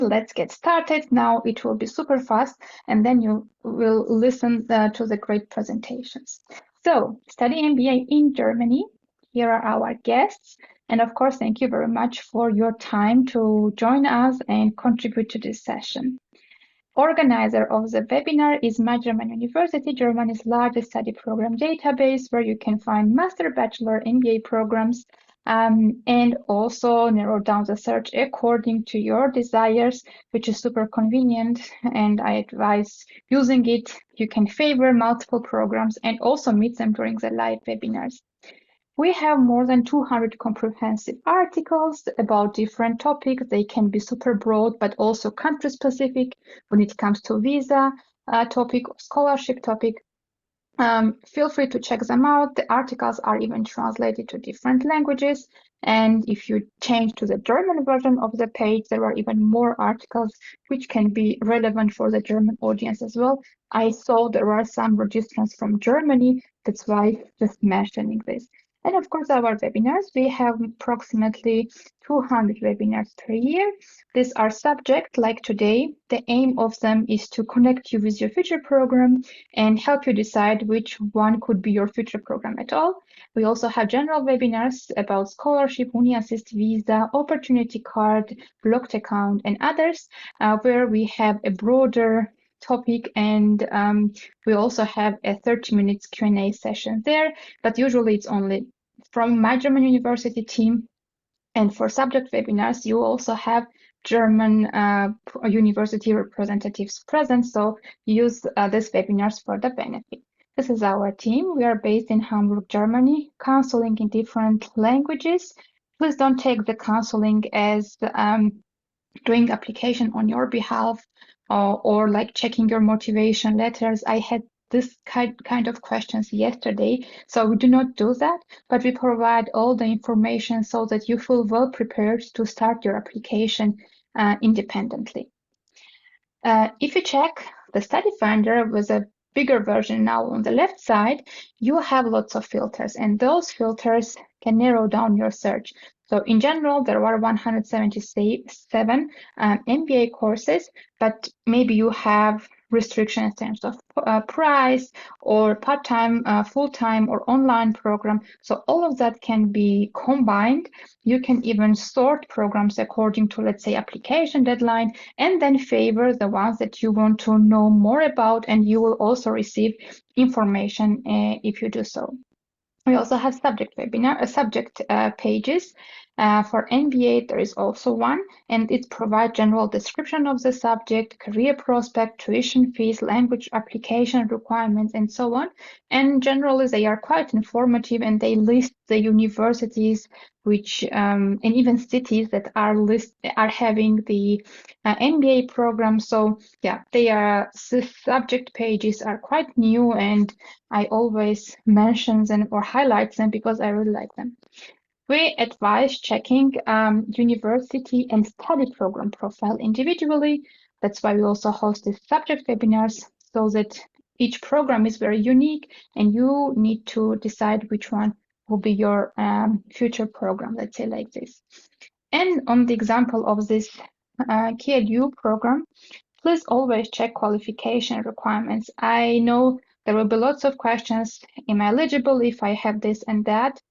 let's get started. Now it will be super fast, and then you will listen to the great presentations. So, study MBA in Germany. Here are our guests. And of course, thank you very much for your time to join us and contribute to this session. Organizer of the webinar is 𝘈𝘥𝘷𝘦𝘳𝘵𝘯𝘨 University, Germany's largest study program database, where you can find master, bachelor, MBA programs, and also narrow down the search according to your desires, which is super convenient, and I advise using it. You can favor multiple programs and also meet them during the live webinars. We have more than 200 comprehensive articles about different topics. They can be super broad, but also country-specific when it comes to visa topic or scholarship topic. Feel free to check them out. The articles are even translated to different languages. And if you change to the German version of the page, there are even more articles which can be relevant for the German audience as well. I saw there are some registrants from Germany. That's why just mentioning this. And of course, our webinars, we have approximately 200 webinars per year. These are subject like today. The aim of them is to connect you with your future program and help you decide which one could be your future program at all. We also have general webinars about scholarship, UniAssist visa, opportunity card, blocked account, and others, where we have a broader topic, and we also have a 30 minutes Q&A session there, but usually it's only from my German university team. And for subject webinars, you also have German university representatives present, so use these webinars for the benefit. This is our team. We are based in Hamburg, Germany, counseling in different languages. Please don't take the counseling as doing application on your behalf, or like checking your motivation letters. I had this kind of questions yesterday, so we do not do that, but we provide all the information so that you feel well prepared to start your application independently. If you check the study finder with a bigger version now on the left side, you have lots of filters, and those filters can narrow down your search. So in general, there are 177 MBA courses, but maybe you have restrictions in terms of price or part-time, full-time, or online program. So all of that can be combined. You can even sort programs according to, let's say, application deadline, and then favor the ones that you want to know more about, and you will also receive information if you do so. We also have subject pages. For MBA, there is also one, and it provides general description of the subject, career prospect, tuition fees, language application requirements, and so on. And generally, they are quite informative, and they list the universities which and even cities that are having the MBA program. So yeah, the subject pages are quite new, and I always mention them or highlight them because I really like them. We advise checking university and study program profile individually. That's why we also host these subject webinars, so that each program is very unique and you need to decide which one will be your future program, let's say like this. And on the example of this 𝘗𝘢𝘢 program, please always check qualification requirements. I know there will be lots of questions. Am I eligible if I have this and that?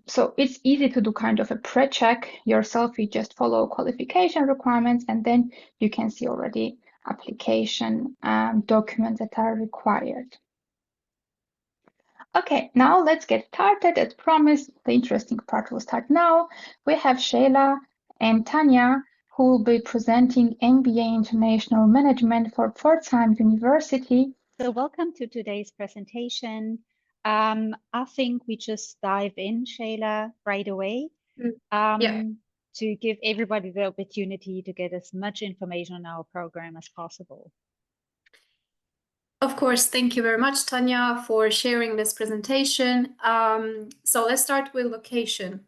So it's easy to do kind of a pre-check yourself. You just follow qualification requirements, and then you can see already application documents that are required. Okay, now let's get started. As promised, the interesting part will start now. We have 𝘱𝘢 and Tanya, who will be presenting MBA International Management for Pforzheim University. So welcome to today's presentation. I think we just dive in, 𝘱𝘢, right away, to give everybody the opportunity to get as much information on our program as possible. Of course, thank you very much, Tanya, for sharing this presentation. So let's start with location.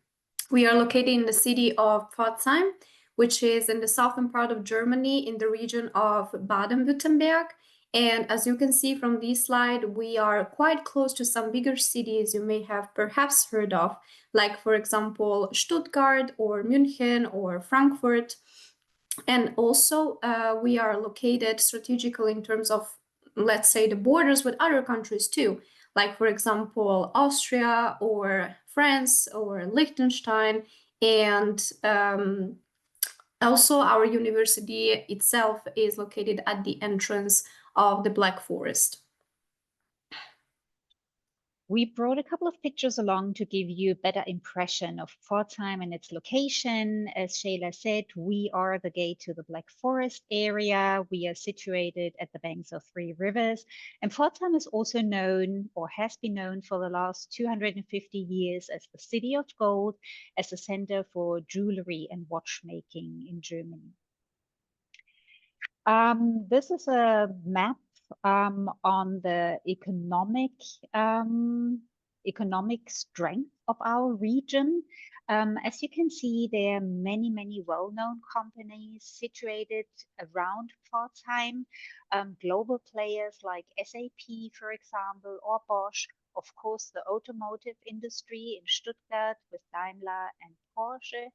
We are located in the city of Pforzheim, which is in the southern part of Germany in the region of Baden-Württemberg. And as you can see from this slide, we are quite close to some bigger cities you may have perhaps heard of, like, for example, Stuttgart or München or Frankfurt. And also, we are located strategically in terms of, let's say, the borders with other countries too, like, for example, Austria or France or Liechtenstein. And also, our university itself is located at the entrance of the Black Forest. We brought a couple of pictures along to give you a better impression of Pforzheim and its location. As Shayla said, we are the gate to the Black Forest area. We are situated at the banks of 3 rivers. And Pforzheim is also known, or has been known for the last 250 years, as the city of gold, as a center for jewelry and watchmaking in Germany. This is a map on the economic strength of our region. As you can see, there are many, many well-known companies situated around Pforzheim, global players like SAP, for example, or Bosch. Of course, the automotive industry in Stuttgart with Daimler and Porsche.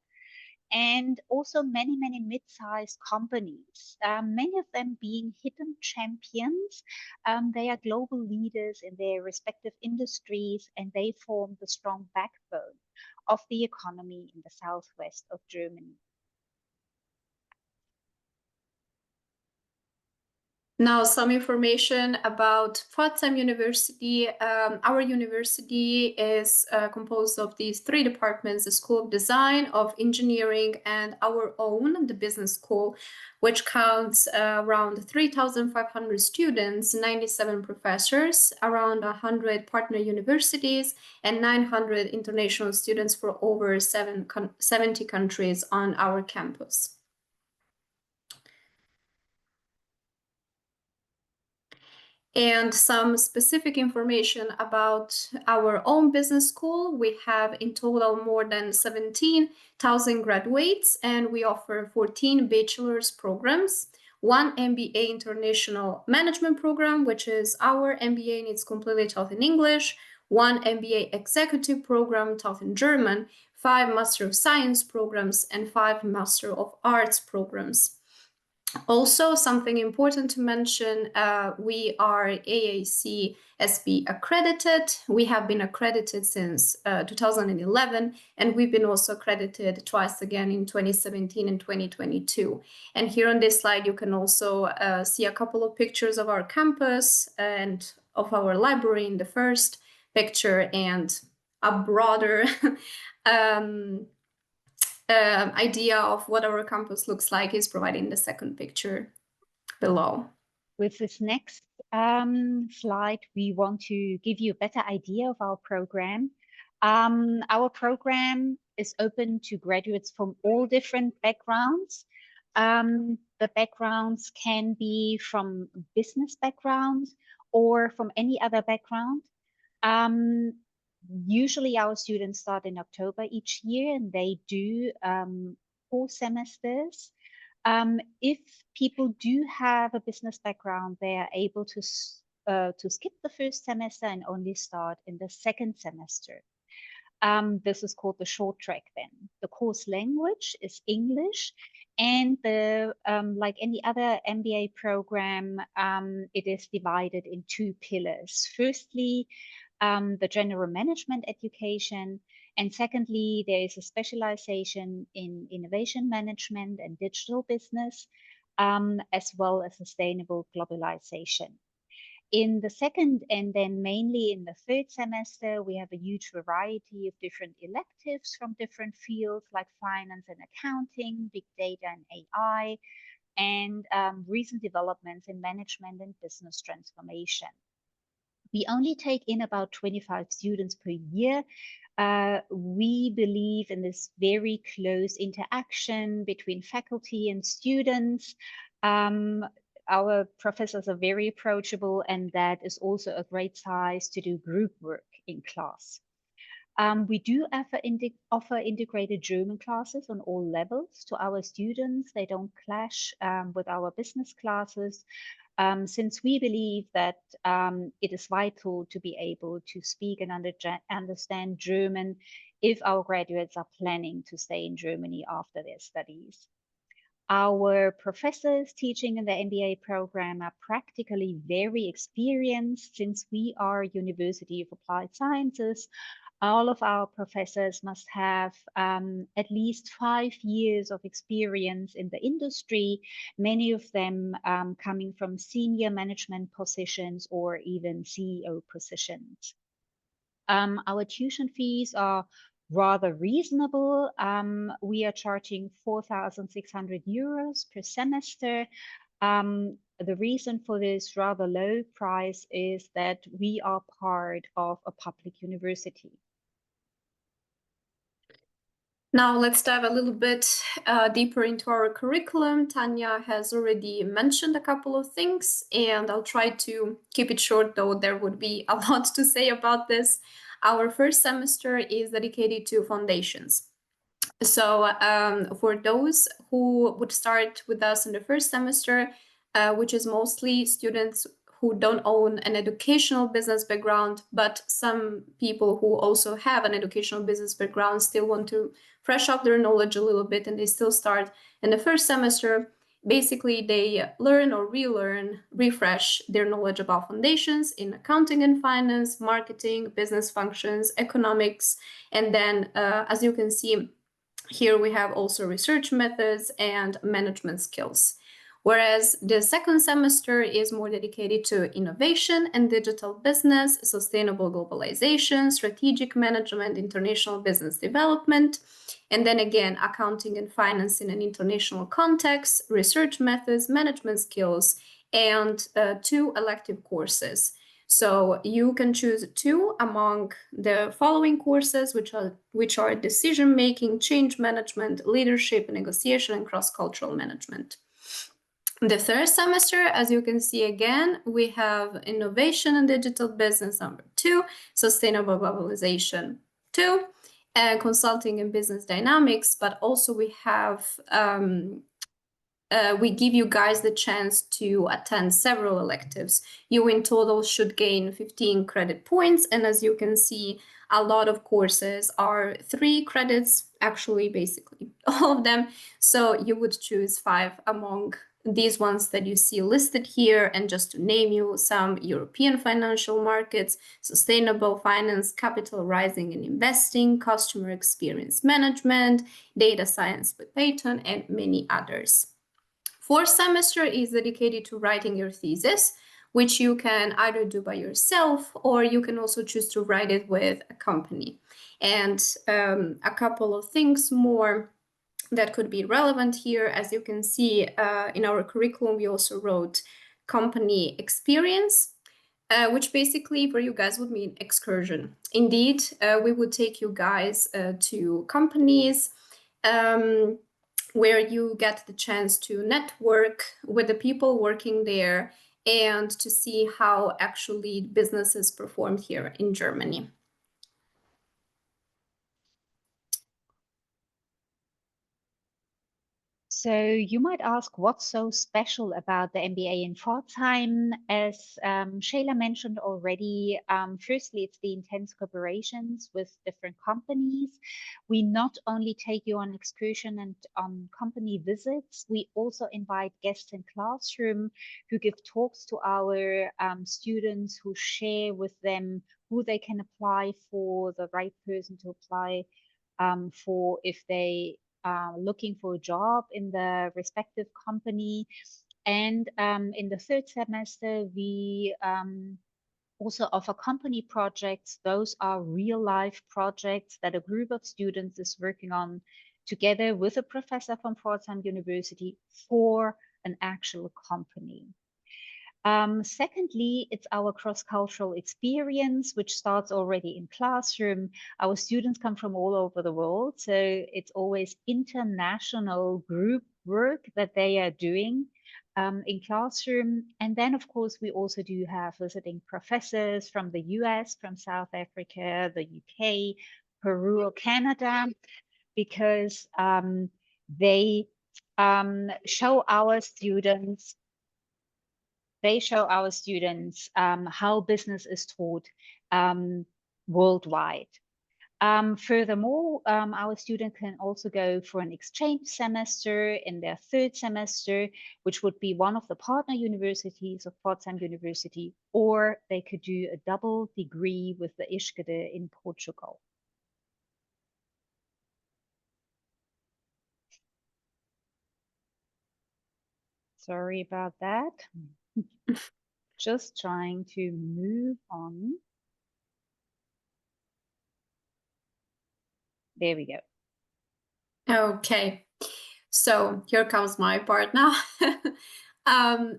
And also many, many mid-sized companies, many of them being hidden champions. They are global leaders in their respective industries, and they form the strong backbone of the economy in the southwest of Germany. Now, some information about Pforzheim University. Our university is composed of these 3 departments: the School of Design, of Engineering, and our own, the Business School, which counts around 3,500 students, 97 professors, around 100 partner universities, and 900 international students for over 70 countries on our campus. And some specific information about our own business school. We have in total more than 17,000 graduates, and we offer 14 bachelor's programs, 1 MBA International Management program, which is our MBA, and it's completely taught in English, 1 MBA Executive program taught in German, 5 Master of Science programs, and 5 Master of Arts programs. Also, something important to mention, we are AAC-SB accredited. We have been accredited since 2011, and we've been also accredited twice again in 2017 and 2022. And here on this slide, you can also see a couple of pictures of our campus and of our library in the first picture, and a broader idea of what our campus looks like is provided in the second picture below. With this next slide, we want to give you a better idea of our program. Our program is open to graduates from all different backgrounds. The backgrounds can be from business backgrounds or from any other background. Usually our students start in October each year, and they do 4 semesters. If people do have a business background, they are able to skip the first semester and only start in the second semester. This is called the short track then. The course language is English, and like any other MBA program, it is divided in 2 pillars. Firstly, the general management education, and secondly, there is a specialization in innovation management and digital business, as well as sustainable globalization. In the second and then mainly in the third semester, we have a huge variety of different electives from different fields like finance and accounting, big data and AI, and recent developments in management and business transformation. We only take in about 25 students per year. We believe in this very close interaction between faculty and students. Our professors are very approachable, and that is also a great size to do group work in class. We do offer integrated German classes on all levels to our students. They don't clash with our business classes. since we believe that it is vital to be able to speak and understand German if our graduates are planning to stay in Germany after their studies. Our professors teaching in the MBA program are practically very experienced. Since we are University of Applied Sciences, all of our professors must have at least 5 years of experience in the industry, many of them coming from senior management positions or even CEO positions. Our tuition fees are rather reasonable. We are charging 4,600 euros per semester. The reason for this rather low price is that we are part of a public university. Now let's dive a little bit deeper into our curriculum. Tanya has already mentioned a couple of things, and I'll try to keep it short, though there would be a lot to say about this. Our first semester is dedicated to foundations. So for those who would start with us in the first semester, which is mostly students who don't own an educational business background, but some people who also have an educational business background still want to fresh up their knowledge a little bit, and they still start in the first semester. Basically, they learn or relearn, refresh their knowledge about foundations in accounting and finance, marketing, business functions, economics, and then, as you can see, here we have also research methods and management skills. Whereas the second semester is more dedicated to innovation and digital business, sustainable globalization, strategic management, international business development, and then again, accounting and finance in an international context, research methods, management skills, and 2 elective courses. So you can choose 2 among the following courses, which are decision-making, change management, leadership, negotiation, and cross-cultural management. The third semester, as you can see again, we have innovation and digital business number 2, sustainable globalization 2, and consulting and business dynamics, but also we have we give you guys the chance to attend several electives. You in total should gain 15 credit points, and as you can see, a lot of courses are 3 credits, actually basically all of them. So you would choose 5 among these ones that you see listed here, and just to name you some: European financial markets, sustainable finance, capital rising and investing, customer experience management, data science with Python, and many others. Fourth semester is dedicated to writing your thesis, which you can either do by yourself, or you can also choose to write it with a company. And a couple of things more that could be relevant here. As you can see, in our curriculum, we also wrote company experience, which basically for you guys would mean excursion. Indeed, we would take you guys to companies where you get the chance to network with the people working there and to see how actually businesses perform here in Germany. So you might ask, what's so special about the MBA in Pforzheim? As 𝘱𝘢 mentioned already, firstly, it's the intense collaborations with different companies. We not only take you on excursion and on company visits, we also invite guests in classroom who give talks to our students, who share with them who they can apply for, the right person to apply for if they looking for a job in the respective company. And in the third semester, we also offer company projects. Those are real life projects that a group of students is working on together with a professor from Pforzheim University for an actual company. Secondly, it's our cross-cultural experience, which starts already in classroom. Our students come from all over the world, so it's always international group work that they are doing in classroom. And then, of course, we also do have visiting professors from the US, from South Africa, the UK, Peru, or Canada, because they show our students they show our students how business is taught worldwide. Furthermore, our student can also go for an exchange semester in their third semester, which would be one of the partner universities of Pforzheim University, or they could do a double degree with the 𝘗𝘢𝘵𝘪𝘳 in Portugal. Sorry about that. Just trying to move on. There we go. Okay, so here comes my part now.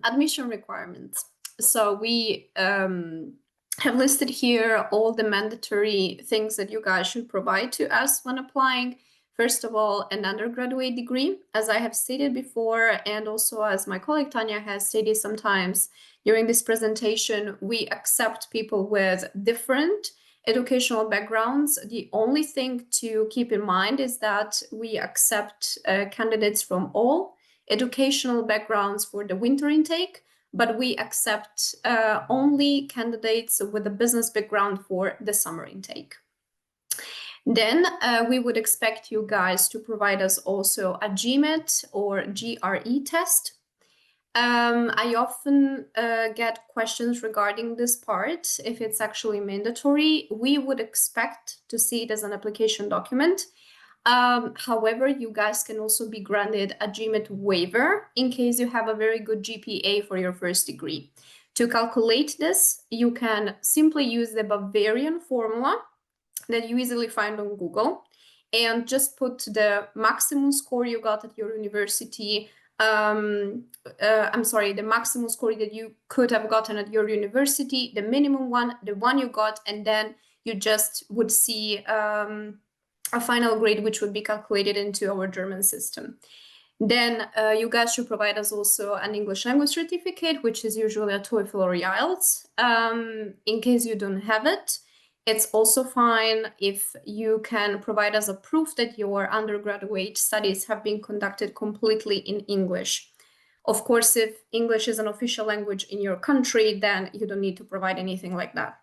Admission requirements. So we have listed here all the mandatory things that you guys should provide to us when applying. First of all, an undergraduate degree, as I have stated before, and also as my colleague Tanya has stated sometimes during this presentation, we accept people with different educational backgrounds. The only thing to keep in mind is that we accept candidates from all educational backgrounds for the winter intake, but we accept only candidates with a business background for the summer intake. Then we would expect you guys to provide us also a GMAT or GRE test. I often get questions regarding this part, if it's actually mandatory. We would expect to see it as an application document. However, you guys can also be granted a GMAT waiver in case you have a very good GPA for your first degree. To calculate this, you can simply use the Bavarian formula that you easily find on Google and just put the maximum score you got at your university. The maximum score that you could have gotten at your university, the minimum one, the one you got, and then you just would see a final grade, which would be calculated into our German system. Then you guys should provide us also an English language certificate, which is usually a TOEFL or IELTS. In case you don't have it, it's also fine if you can provide us a proof that your undergraduate studies have been conducted completely in English. Of course, if English is an official language in your country, then you don't need to provide anything like that.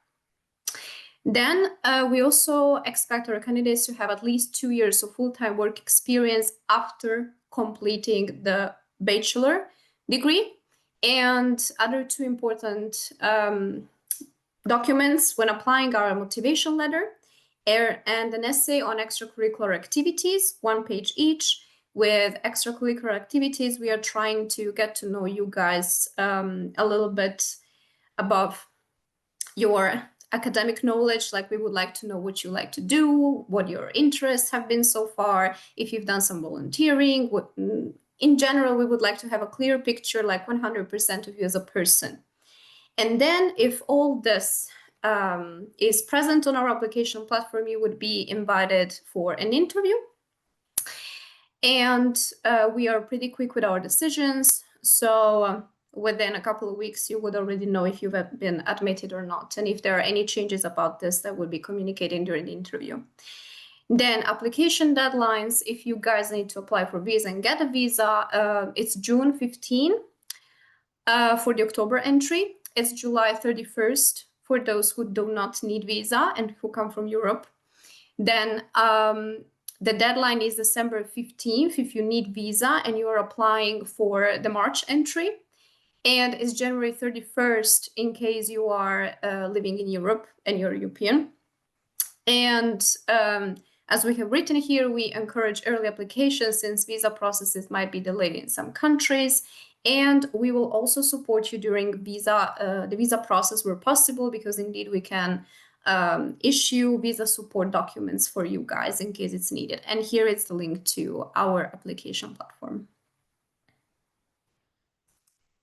Then we also expect our candidates to have at least 2 years of full-time work experience after completing the bachelor degree. And other two important documents when applying are a motivation letter and an essay on extracurricular activities, 1 page each. With extracurricular activities, we are trying to get to know you guys a little bit above your academic knowledge. Like, we would like to know what you like to do, what your interests have been so far, if you've done some volunteering. In general, we would like to have a clear picture, like 100% of you as a person. And then if all this is present on our application platform, you would be invited for an interview. And we are pretty quick with our decisions. So within a couple of weeks, you would already know if you've been admitted or not. And if there are any changes about this, that would be communicated during the interview. Then application deadlines, if you guys need to apply for visa and get a visa, it's June 15 for the October entry. It's July 31st for those who do not need visa and who come from Europe. Then the deadline is December 15th if you need visa and you are applying for the March entry. And it's January 31st in case you are living in Europe and you're European. And as we have written here, we encourage early applications since visa processes might be delayed in some countries. And we will also support you during the visa process where possible, because indeed we can issue visa support documents for you guys in case it's needed. And here is the link to our application platform.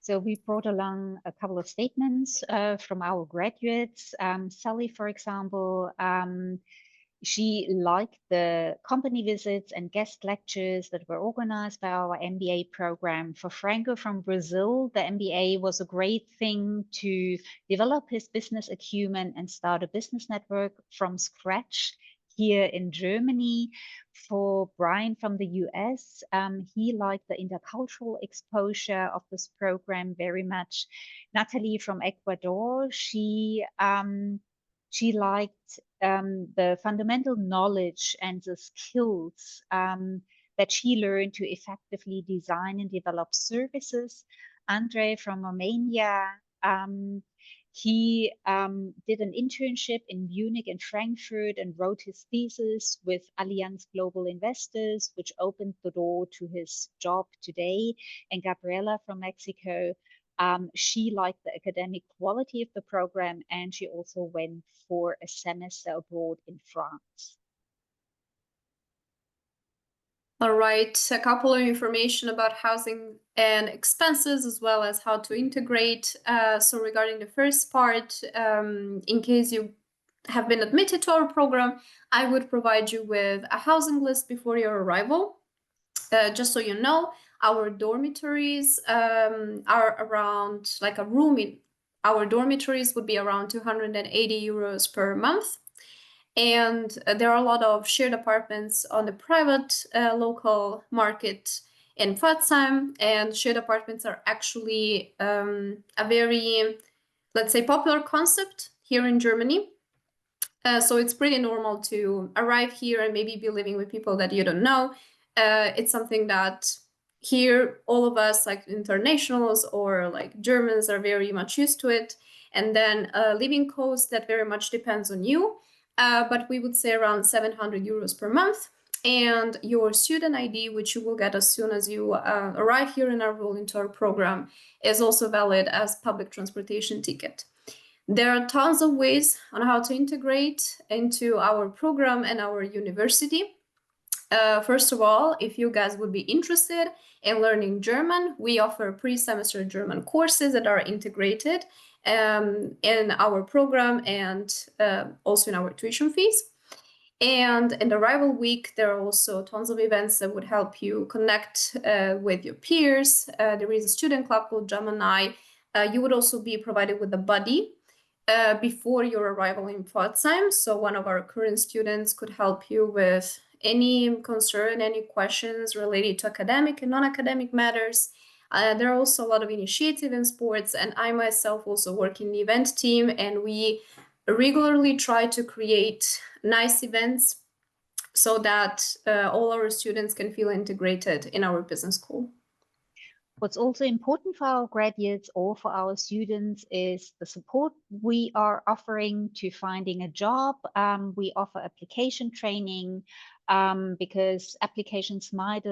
So we brought along a couple of statements from our graduates. Sally, for example, she liked the company visits and guest lectures that were organized by our MBA program. For Franco from Brazil, the MBA was a great thing to develop his business acumen and start a business network from scratch. here in Germany. For Brian from the US, he liked the intercultural exposure of this program very much. Natalie from Ecuador, she liked the fundamental knowledge and the skills that she learned to effectively design and develop services. Andre from Romania, he did an internship in Munich and Frankfurt and wrote his thesis with Allianz Global Investors, which opened the door to his job today. And Gabriela from Mexico, she liked the academic quality of the program, and she also went for a semester abroad in France. All right, a couple of information about housing and expenses, as well as how to integrate. So regarding the first part, in case you have been admitted to our program, I would provide you with a housing list before your arrival. Just so you know, our dormitories are around, like a room in our dormitories would be around 280 euros per month. And there are a lot of shared apartments on the private local market in Pforzheim, and shared apartments are actually a very, let's say, popular concept here in Germany. So it's pretty normal to arrive here and maybe be living with people that you don't know. It's something that here, all of us, like internationals or like Germans, are very much used to it. And then living cost, that very much depends on you. But we would say around 700 euros per month. And your student ID, which you will get as soon as you arrive here and enroll into our program, is also valid as public transportation ticket. There are tons of ways on how to integrate into our program and our university. First of all, if you guys would be interested in learning German, we offer pre-semester German courses that are integrated in our program and also in our tuition fees. And in the arrival week, there are also tons of events that would help you connect with your peers. There is a student club called Gemini. You would also be provided with a buddy before your arrival in Pforzheim. So one of our current students could help you with any concern, any questions related to academic and non-academic matters. There are also a lot of initiative in sports, and I myself also work in the event team, and we regularly try to create nice events so that all our students can feel integrated in our business school. What's also important for our graduates or for our students is the support we are offering to finding a job. We offer application training because applications might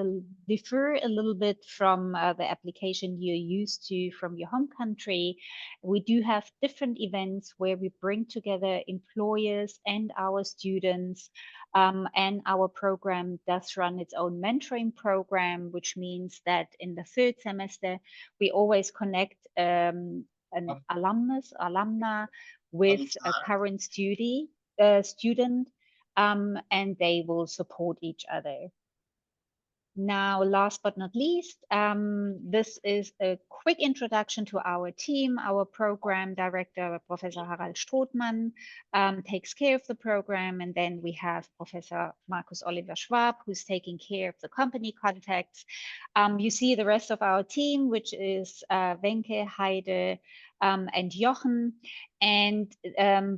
differ a little bit from the application you're used to from your home country. We do have different events where we bring together employers and our students. And our program does run its own mentoring program, which means that in the third semester, we always connect an alumna with a current student, and they will support each other. Now, last but not least, this is a quick introduction to our team. Our program director, Professor Harald Strothmann, takes care of the program. And then we have Professor Markus Oliver Schwab, who's taking care of the company contacts. You see the rest of our team, which is Wenke, Heide, and Jochen. And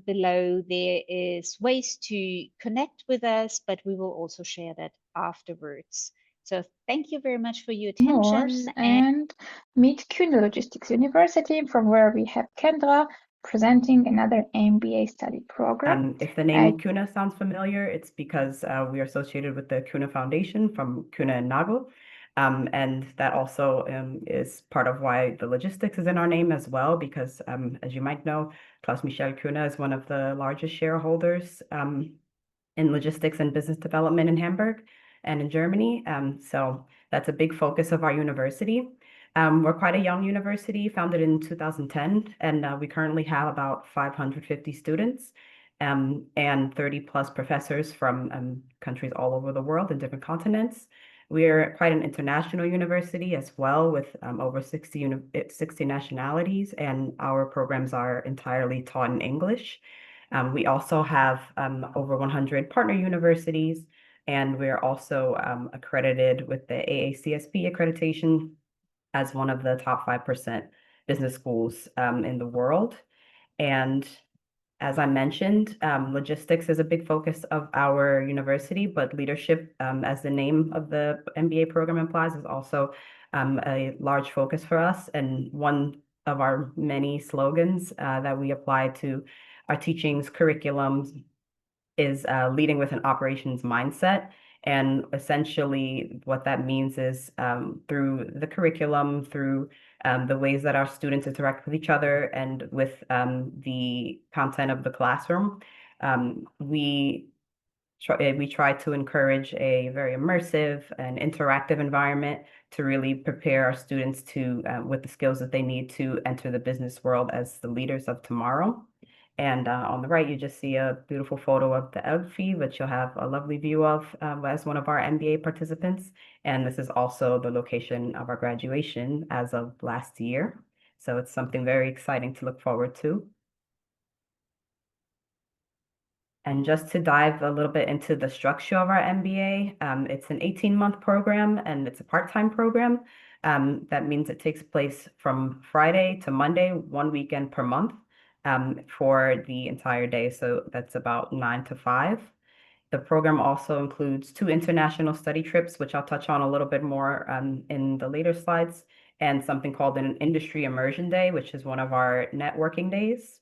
below there is ways to connect with us, but we will also share that afterwards. So thank you very much for your attention. And meet Kühne Logistics University, from where we have Kendra presenting another MBA study program. If the name Kühne sounds familiar, it's because we are associated with the Kühne Foundation from 𝘗𝘢𝘕. And that also is part of why the logistics is in our name as well, because as you might know, Klaus-Michael Kühne is one of the largest shareholders in logistics and business development in Hamburg and in Germany. So that's a big focus of our university. We're quite a young university, founded in 2010, and we currently have about 550 students and 30+ professors from countries all over the world and different continents. We're quite an international university as well, with over 60 nationalities, and our programs are entirely taught in English. We also have over 100 partner universities, and we're also accredited with the AACSB accreditation as one of the top 5% business schools in the world. And as I mentioned, logistics is a big focus of our university, but leadership, as the name of the MBA program implies, is also a large focus for us. And one of our many slogans that we apply to our teachings, curriculums, is leading with an operations mindset. And essentially what that means is through the curriculum, through the ways that our students interact with each other and with the content of the classroom, we try to encourage a very immersive and interactive environment to really prepare our students to with the skills that they need to enter the business world as the leaders of tomorrow. And on the right, you just see a beautiful photo of the 𝘱𝘢𝘪𝘵, which you'll have a lovely view of as one of our MBA participants. And this is also the location of our graduation as of last year. So it's something very exciting to look forward to. And just to dive a little bit into the structure of our MBA, it's an 18-month program and it's a part-time program. That means it takes place from Friday to Monday, 1 weekend per month. For the entire day. So that's about 9 to 5. The program also includes 2 international study trips, which I'll touch on a little bit more in the later slides, and something called an Industry Immersion Day, which is one of our networking days.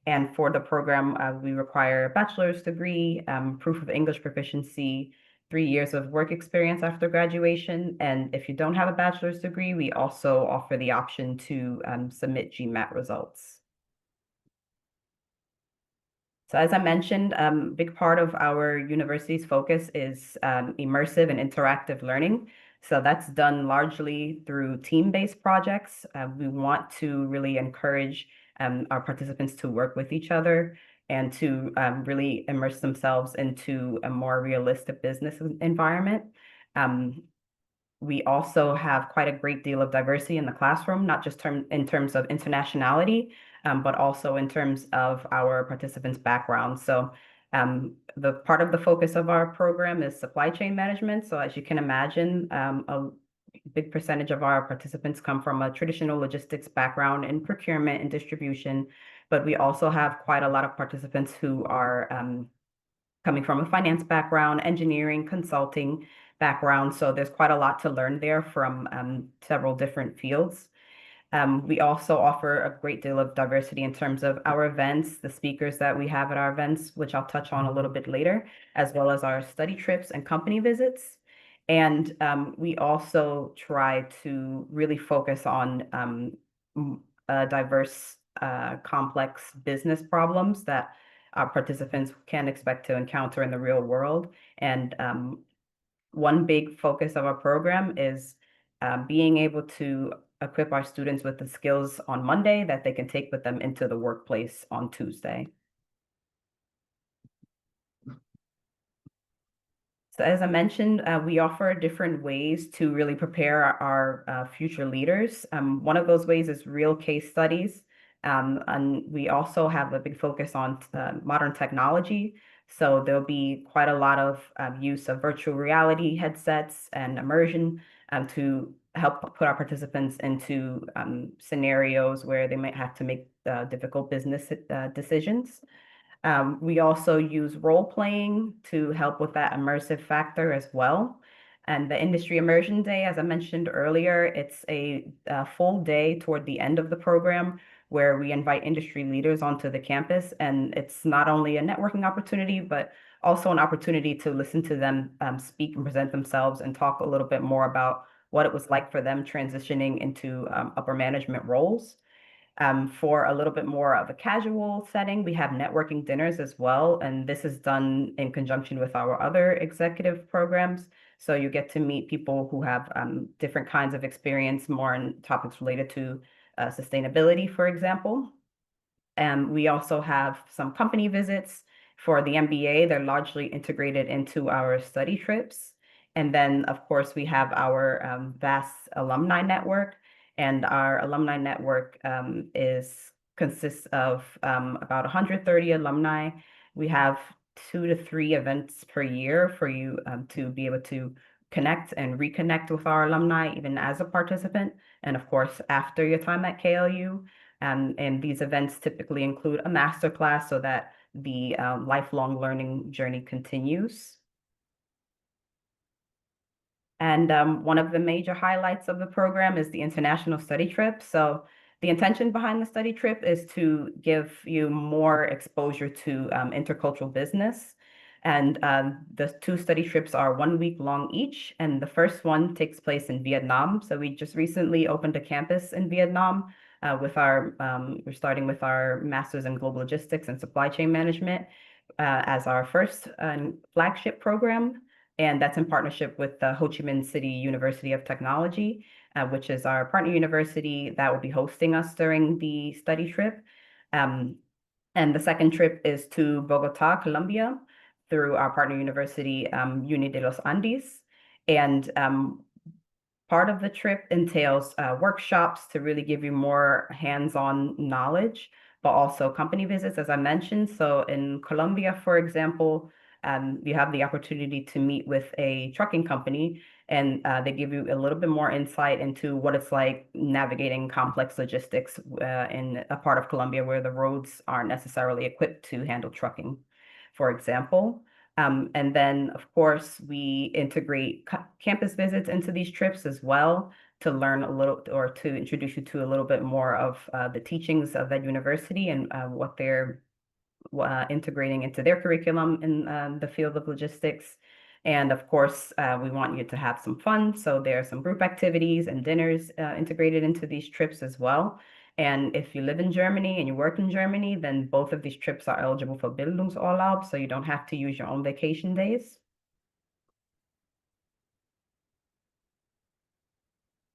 And for the program, we require a bachelor's degree, proof of English proficiency, 3 years of work experience after graduation. And if you don't have a bachelor's degree, we also offer the option to submit GMAT results. So as I mentioned, a big part of our university's focus is immersive and interactive learning. So that's done largely through team-based projects. We want to really encourage our participants to work with each other and to really immerse themselves into a more realistic business environment. We also have quite a great deal of diversity in the classroom, not just in terms of internationality, but also in terms of our participants' background. So the part of the focus of our program is supply chain management. So as you can imagine, a big percentage of our participants come from a traditional logistics background in procurement and distribution, but we also have quite a lot of participants who are coming from a finance background, engineering, consulting background. So there's quite a lot to learn there from several different fields. We also offer a great deal of diversity in terms of our events, the speakers that we have at our events, which I'll touch on a little bit later, as well as our study trips and company visits. And we also try to really focus on diverse, complex business problems that our participants can expect to encounter in the real world. And one big focus of our program is being able to equip our students with the skills on Monday that they can take with them into the workplace on Tuesday. So as I mentioned, we offer different ways to really prepare our future leaders. One of those ways is real case studies. And we also have a big focus on modern technology. So there'll be quite a lot of use of virtual reality headsets and immersion to help put our participants into scenarios where they might have to make difficult business decisions. We also use role playing to help with that immersive factor as well. And the Industry Immersion Day, as I mentioned earlier, it's a full day toward the end of the program where we invite industry leaders onto the campus. And it's not only a networking opportunity, but also an opportunity to listen to them speak and present themselves and talk a little bit more about what it was like for them transitioning into upper management roles. For a little bit more of a casual setting, we have networking dinners as well. And this is done in conjunction with our other executive programs. So you get to meet people who have different kinds of experience, more on topics related to sustainability, for example. And we also have some company visits for the MBA. They're largely integrated into our study trips. And then, of course, we have our vast alumni network. And our alumni network is consists of about 130 alumni. We have 2 to 3 events per year for you to be able to connect and reconnect with our alumni, even as a participant, and of course, after your time at KLU. And these events typically include a master class so that the lifelong learning journey continues. And one of the major highlights of the program is the international study trip. So the intention behind the study trip is to give you more exposure to intercultural business. And the 2 study trips are 1 week long each. And the first one takes place in Vietnam. So we just recently opened a campus in Vietnam with our, we're starting with our Master's in Global Logistics and Supply Chain Management as our first flagship program. And that's in partnership with the 𝘱𝘢𝘕 University of Technology, which is our partner university that will be hosting us during the study trip. And the second trip is to Bogota, Colombia, through our partner university, Uni de los Andes. And part of the trip entails workshops to really give you more hands-on knowledge, but also company visits, as I mentioned. So in Colombia, for example, you have the opportunity to meet with a trucking company, and they give you a little bit more insight into what it's like navigating complex logistics in a part of Colombia where the roads aren't necessarily equipped to handle trucking, for example. And then, of course, we integrate campus visits into these trips as well to learn a little, or to introduce you to a little bit more of the teachings of that university and what they're integrating into their curriculum in the field of logistics. And of course, we want you to have some fun. So there are some group activities and dinners integrated into these trips as well. And if you live in Germany and you work in Germany, then both of these trips are eligible for 𝘗𝘢𝘕urlaub, so you don't have to use your own vacation days.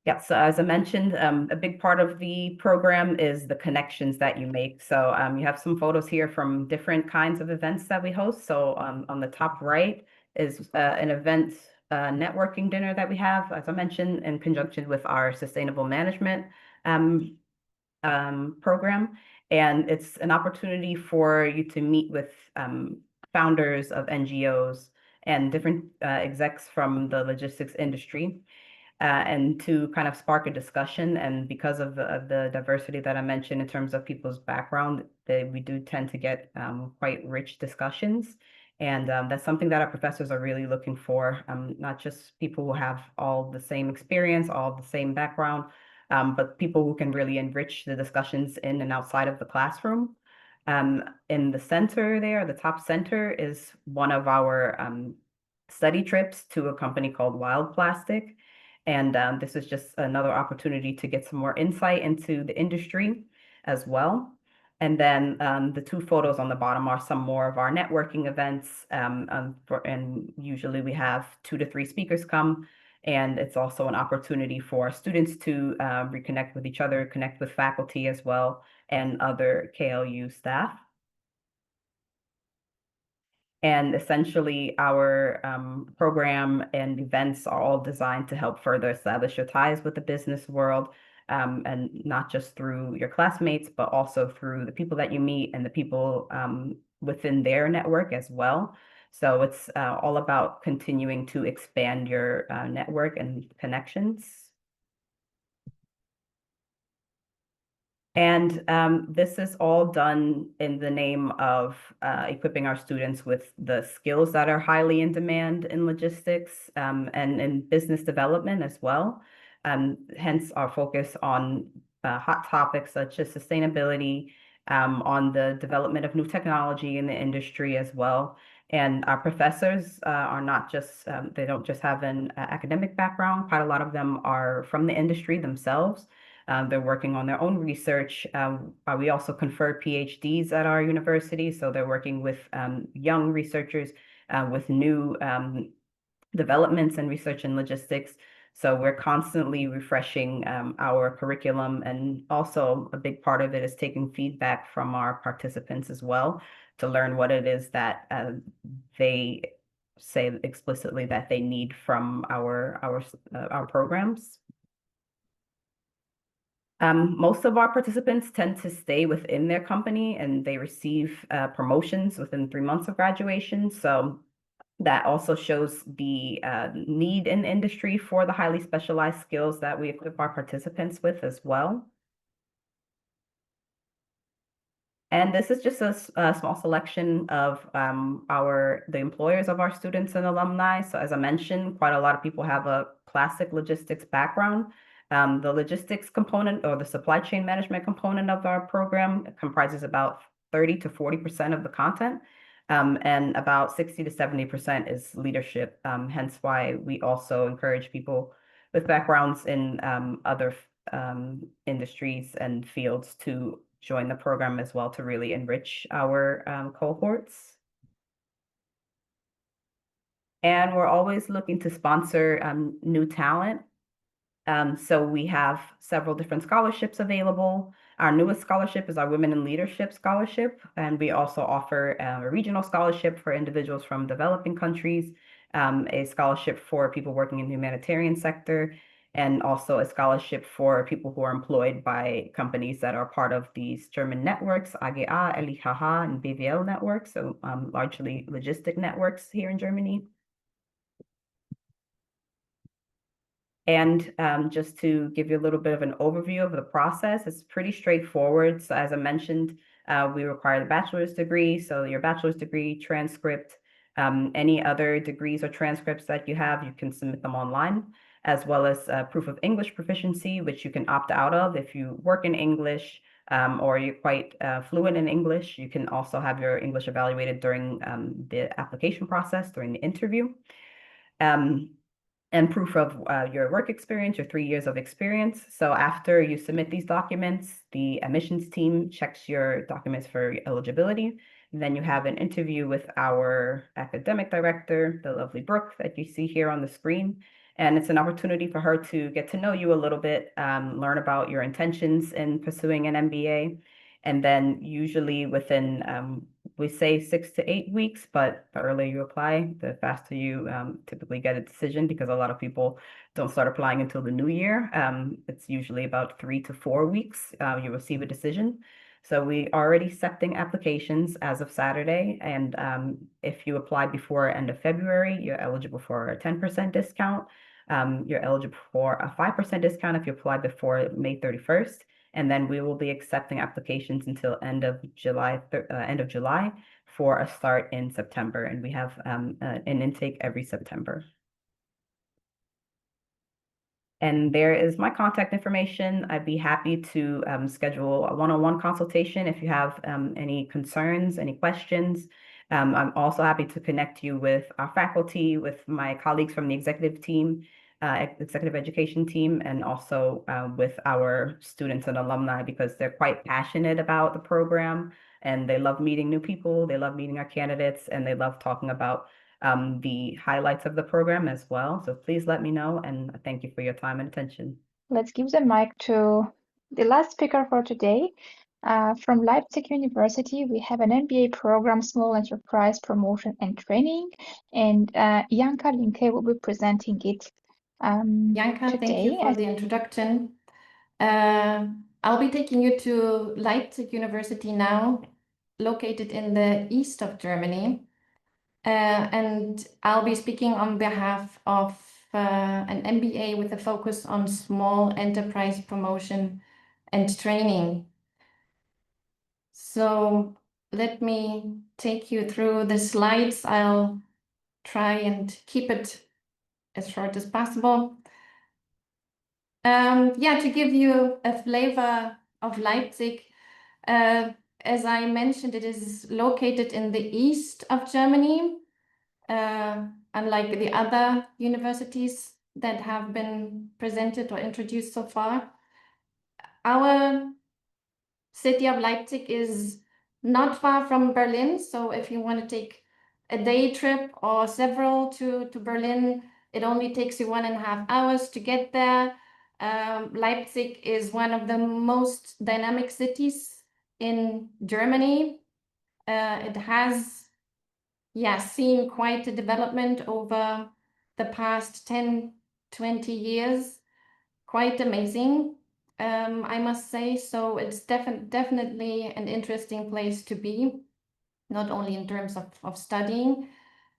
Yeah, so as I mentioned, a big part of the program is the connections that you make. So you have some photos here from different kinds of events that we host. So on the top right is an event networking dinner that we have, as I mentioned, in conjunction with our sustainable management program. And it's an opportunity for you to meet with founders of NGOs and different execs from the logistics industry. And to kind of spark a discussion. And because of the diversity that I mentioned in terms of people's background, we do tend to get quite rich discussions. And that's something that our professors are really looking for, not just people who have all the same experience, all the same background, but people who can really enrich the discussions in and outside of the classroom. In the center there, the top center, is one of our study trips to a company called 𝘱𝘢𝘕. And this is just another opportunity to get some more insight into the industry as well. And then the 2 photos on the bottom are some more of our networking events. And usually we have 2 to 3 speakers come. And it's also an opportunity for students to reconnect with each other, connect with faculty as well, and other KLU staff. And essentially, our program and events are all designed to help further establish your ties with the business world, and not just through your classmates, but also through the people that you meet and the people within their network as well. So it's all about continuing to expand your network and connections. And this is all done in the name of equipping our students with the skills that are highly in demand in logistics and in business development as well. Hence our focus on hot topics such as sustainability, on the development of new technology in the industry as well. And our professors are not just, they don't just have an academic background. Quite a lot of them are from the industry themselves. They're working on their own research. We also confer PhDs at our university, so they're working with young researchers with new developments in research and logistics. So we're constantly refreshing our curriculum, and also a big part of it is taking feedback from our participants as well to learn what it is that they say explicitly that they need from our programs. Most of our participants tend to stay within their company and they receive promotions within 3 months of graduation. So that also shows the need in the industry for the highly specialized skills that we equip our participants with as well. And this is just a small selection of the employers of our students and alumni. So as I mentioned, quite a lot of people have a classic logistics background. The logistics component or the supply chain management component of our program comprises about 30 to 40% of the content. And about 60 to 70% is leadership, hence why we also encourage people with backgrounds in other industries and fields to join the program as well to really enrich our cohorts. And we're always looking to sponsor new talent. So we have several different scholarships available. Our newest scholarship is our Women in Leadership Scholarship, and we also offer a regional scholarship for individuals from developing countries, a scholarship for people working in the humanitarian sector, and also a scholarship for people who are employed by companies that are part of these German networks, 𝘱𝘢𝘳𝘃, 𝘱𝘢𝘳𝘃, and BWL networks, so largely logistic networks here in Germany. And just to give you a little bit of an overview of the process, it's pretty straightforward. So as I mentioned, we require the bachelor's degree. So your bachelor's degree, transcript, any other degrees or transcripts that you have, you can submit them online, as well as proof of English proficiency, which you can opt out of if you work in English or you're quite fluent in English. You can also have your English evaluated during the application process, during the interview. And proof of your work experience, your 3 years of experience. So after you submit these documents, the admissions team checks your documents for eligibility. And then you have an interview with our academic director, the lovely Brooke that you see here on the screen. And it's an opportunity for her to get to know you a little bit, learn about your intentions in pursuing an MBA. And then usually within, we say 6 to 8 weeks, but the earlier you apply, the faster you typically get a decision, because a lot of people don't start applying until the new year. It's usually about 3 to 4 weeks you receive a decision. So we are already accepting applications as of Saturday. And if you apply before end of February, you're eligible for a 10% discount. You're eligible for a 5% discount if you apply before May 31st. And then we will be accepting applications until end of July for a start in September. And we have an intake every September. And there is my contact information. I'd be happy to schedule a one-on-one consultation if you have any concerns, any questions. I'm also happy to connect you with our faculty, with my colleagues from the executive team, executive education team, and also with our students and alumni, because they're quite passionate about the program and they love meeting new people, they love meeting our candidates, and they love talking about the highlights of the program as well. So please let me know, and thank you for your time and attention. Let's give the mic to the last speaker for today. From Leipzig University, we have an MBA program, Small Enterprise Promotion and Training, and 𝘱𝘢𝘪𝘥𝘕 will be presenting it Janka, today. thank you for the introduction. I'll be taking you to Leipzig University now, located in the east of Germany. And I'll be speaking on behalf of an MBA with a focus on small enterprise promotion and training. So let me take you through the slides. I'll try and keep it as short as possible. Yeah, to give you a flavor of Leipzig, as I mentioned, it is located in the east of Germany. Unlike the other universities that have been presented or introduced so far. Our city of Leipzig is not far from Berlin, so if you want to take a day trip or several to Berlin, it only takes you 1.5 hours to get there. Leipzig is one of the most dynamic cities in Germany. It has seen quite a development over the past 10, 20 years. Quite amazing. I must say. So it's definitely an interesting place to be, not only in terms of studying.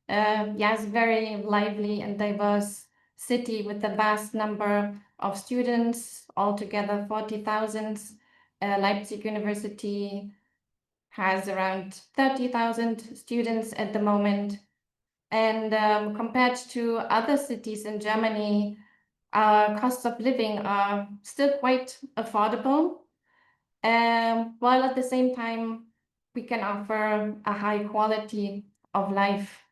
Yes, very lively and diverse city with a vast number of students, altogether 40,000. Leipzig University has around 30,000 students at the moment. And compared to other cities in Germany, our costs of living are still quite affordable, while at the same time, we can offer a high quality of life.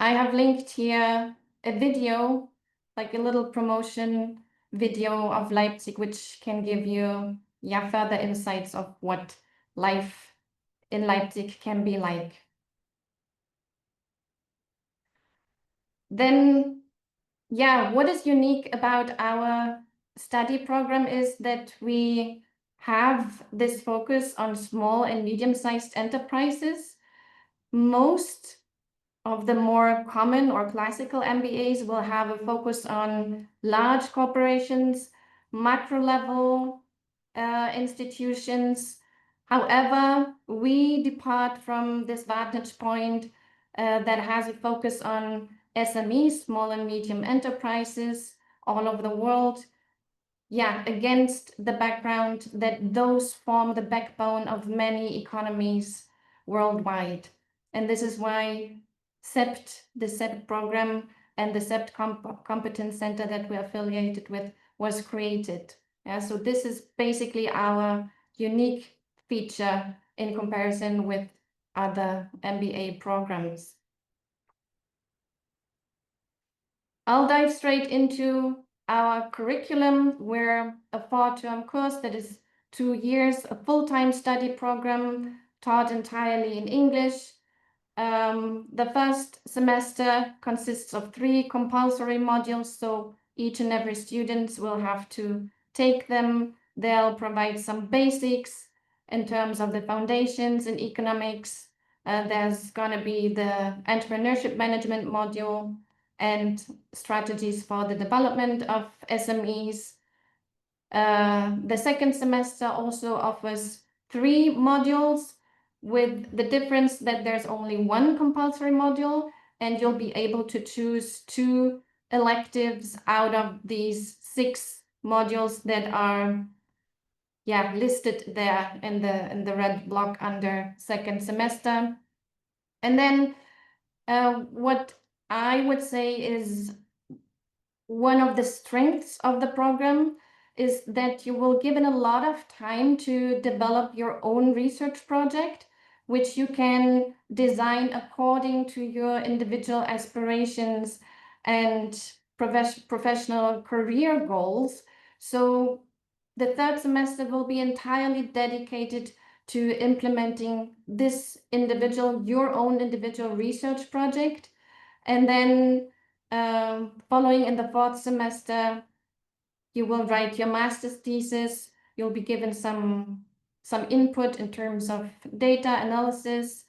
I have linked here a video, like a little promotion video of Leipzig, which can give you further insights of what life in Leipzig can be like. Then, what is unique about our study program is that we have this focus on small and medium-sized enterprises. Most of the more common or classical MBAs will have a focus on large corporations, macro level institutions. However, we depart from this vantage point that has a focus on SMEs, small and medium enterprises all over the world. Against the background that those form the backbone of many economies worldwide. And this is why the CEPT program and the CEPT Competence Center that we're affiliated with was created. So this is basically our unique feature in comparison with other MBA programs. I'll dive straight into our curriculum. We're a 4-term course that is 2 years, a full-time study program taught entirely in English. The first semester consists of 3 compulsory modules, so each and every student will have to take them. They'll provide some basics in terms of the foundations in economics. There's going to be the entrepreneurship management module and strategies for the development of SMEs. The second semester also offers 3 modules, with the difference that there's only 1 compulsory module, and you'll be able to choose 2 electives out of these 6 modules that are listed there in the red block under second semester. And then what I would say is one of the strengths of the program is that you will given a lot of time to develop your own research project, which you can design according to your individual aspirations and professional career goals. So the third semester will be entirely dedicated to implementing this your own individual research project. And then following in the 4th semester, you will write your master's thesis. You'll be given some input in terms of data analysis,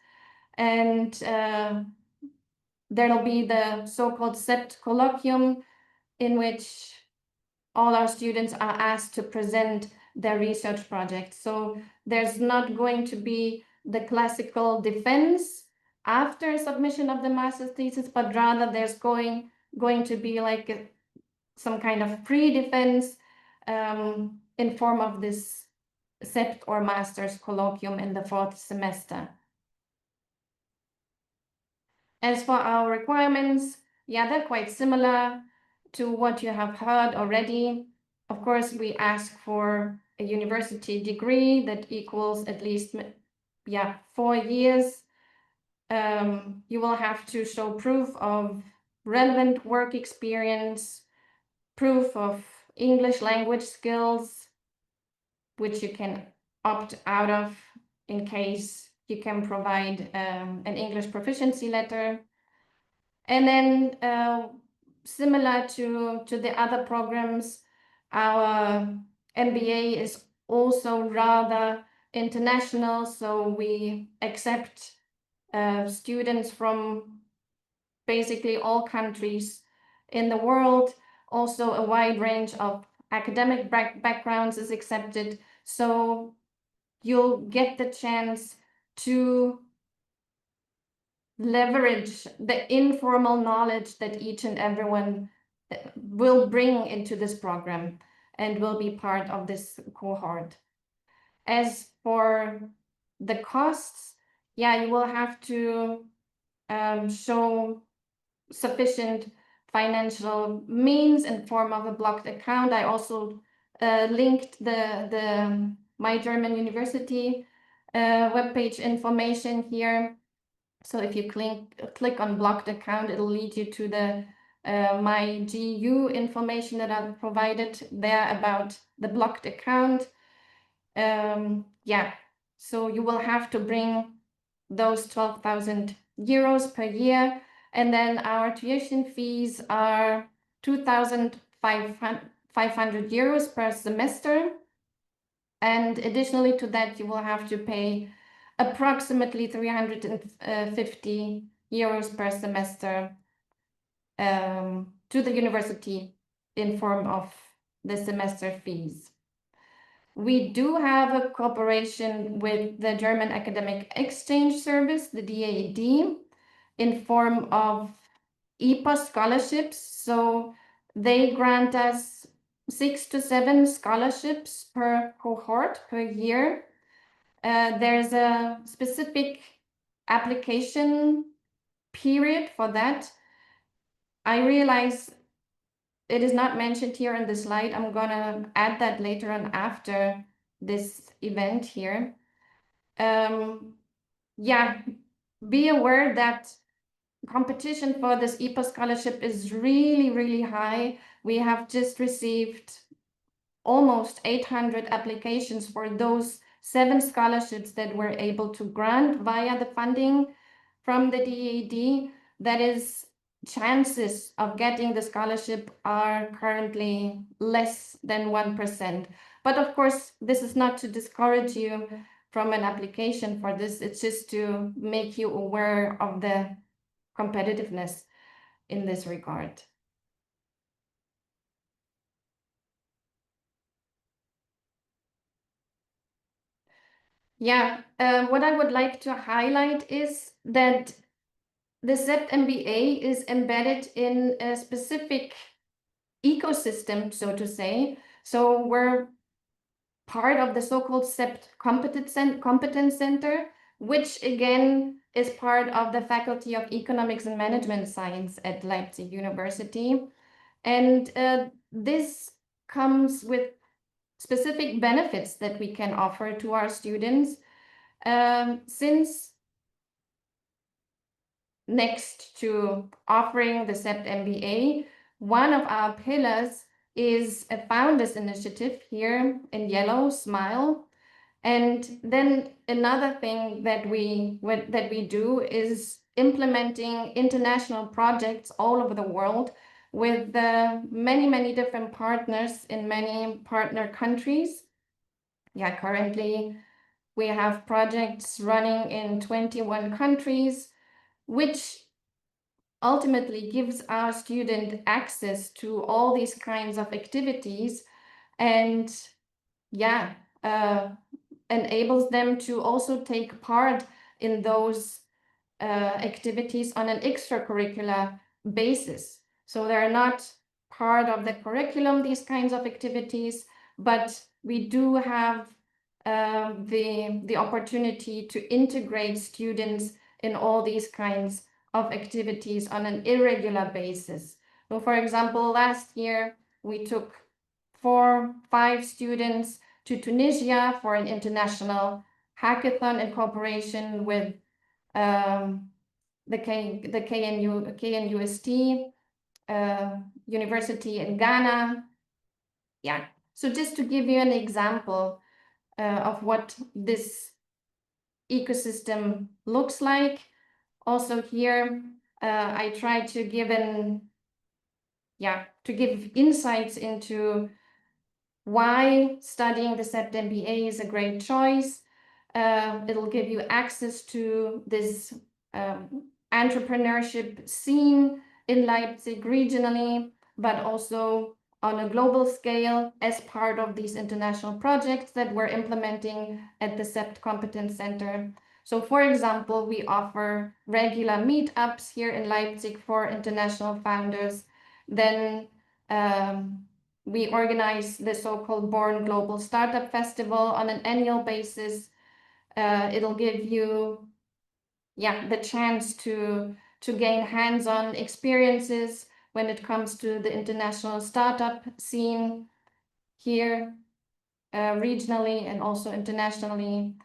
and there'll be the so-called CEPT colloquium, in which all our students are asked to present their research project. So there's not going to be the classical defense after submission of the master's thesis, but rather there's going to be like some kind of pre-defense in form of this CEPT or master's colloquium in the 4th semester. As for our requirements, they're quite similar to what you have heard already. Of course, we ask for a university degree that equals at least 4 years. You will have to show proof of relevant work experience, proof of English language skills, which you can opt out of in case you can provide an English proficiency letter. And then similar to the other programs, our MBA is also rather international, so we accept students from basically all countries in the world, also a wide range of academic backgrounds is accepted. So you'll get the chance to leverage the informal knowledge that each and everyone will bring into this program and will be part of this cohort. As for the costs, yeah, you will have to show sufficient financial means in form of a blocked account. I also linked the My German University webpage information here. So if you click on blocked account, it'll lead you to the My GU information that I've provided there about the blocked account. Yeah, so you will have to bring those 12,000 euros per year. And then our tuition fees are 2,500 euros per semester. And additionally to that, you will have to pay approximately 350 euros per semester to the university in form of the semester fees. We do have a cooperation with the German Academic Exchange Service, the DAAD, in form of EPA scholarships. So they grant us 6 to 7 scholarships per cohort per year. There's a specific application period for that. I realize it is not mentioned here in the slide. I'm gonna add that later on after this event here. Yeah, be aware that competition for this EPA scholarship is really, really high. We have just received almost 800 applications for those 7 scholarships that we're able to grant via the funding from the DAAD. That is, chances of getting the scholarship are currently less than 1%. But of course, this is not to discourage you from an application for this. It's just to make you aware of the competitiveness in this regard. Yeah, what I would like to highlight is that the 𝑗EPT MBA is embedded in a specific ecosystem, so to say. So we're part of the so-called 𝘱𝑒PT Competence Center, which again is part of the Faculty of Economics and Management Science at Leipzig University. And this comes with specific benefits that we can offer to our students. Since next to offering the 𝘱𝑒PT MBA, one of our pillars is a founders initiative here in yellow, SMILE. And then another thing that we do is implementing international projects all over the world with many different partners in many partner countries. Yeah, currently we have projects running in 21 countries, which ultimately gives our student access to all these kinds of activities and, yeah, enables them to also take part in those activities on an extracurricular basis. So they're not part of the curriculum, these kinds of activities, but we do have the opportunity to integrate students in all these kinds of activities on an irregular basis. So for example, last year we took 4-5 students to Tunisia for an international hackathon in cooperation with the 𝘗𝑢𝑠T University in Ghana. Yeah, so just to give you an example of what this ecosystem looks like. Also here, I try to give insights into why studying the 𝘱𝑒PT MBA is a great choice. It'll give you access to this entrepreneurship scene in Leipzig regionally, but also on a global scale as part of these international projects that we're implementing at the 𝘱𝑒𝑝T Competence Center. So for example, we offer regular meetups here in Leipzig for international founders. Then we organize the so-called Born Global Startup Festival on an annual basis. It'll give you the chance to gain hands-on experiences when it comes to the international startup scene here, regionally and also internationally.